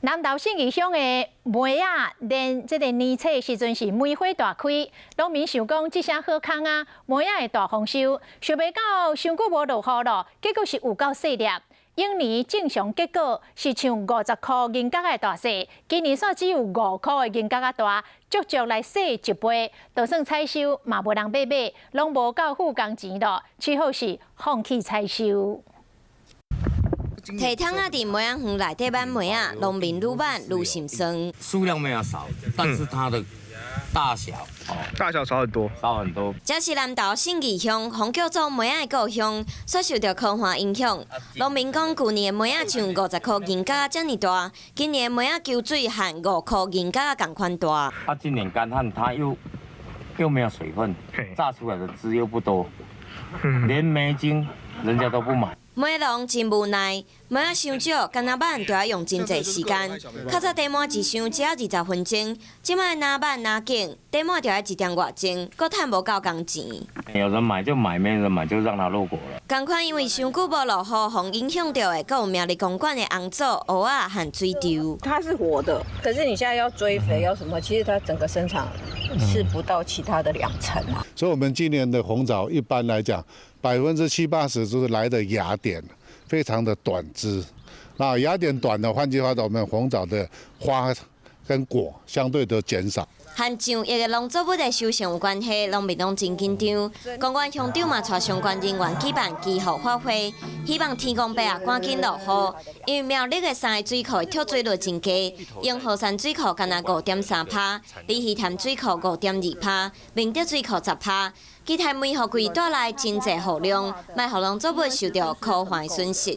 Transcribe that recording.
南投信义乡的梅啊，连这个年初时阵是梅花大开，农民想讲这声好康啊，梅啊会大丰收，想袂到伤久无落雨咯，结果是有够细粒。永年正常结果是像50块银角的大小，今年煞只有5块的银角啊大，足足来细1倍，就算采收嘛无人买，拢无够付工钱咯，只好是放弃采收。提桶啊，伫梅仔园内底买梅仔，农民愈买愈心酸。数量没有少，但是它的大小大小少很多，少很多。这是南投信义乡红叫做梅仔的故乡，所受到科化影响。农民讲，去年的梅仔像50块银角这么大，今年梅仔浇水和5块银角同款大。今年干旱，它又没有水分，榨出来的汁又不多，连梅精人家都不买。梅农真无奈，梅仔伤少，干那挽就要用真侪时间。较早底满一箱只要20分钟，即摆拿挽拿紧，底满就要1点外钟，搁趁无够工钱。有人买就买，没人买就让它落果了。同款因为伤久无落雨，互影响到的，搁有苗栗公馆的红枣、蚵仔和水稻。它是活的，可是你现在要追肥要什么？其实它整个生产是不到其他的2成啊。所以，我们今年的红枣一般来讲，70%-80%都是来的芽点，非常的短枝。那芽点短的，换句话说，我们红枣的花跟果相对都减少。和上一个农作物的收成有关系，农民拢真紧张。公园乡长嘛，带相关人员举办祈福法会，希望天公伯啊赶紧落雨。因为苗栗的3个水库的跳水率真低，永和山水库干那5.3%，李溪潭水库5.2%，明德水库10%。期待梅雨季带来真济雨量，卖互农作物受到科幻损失。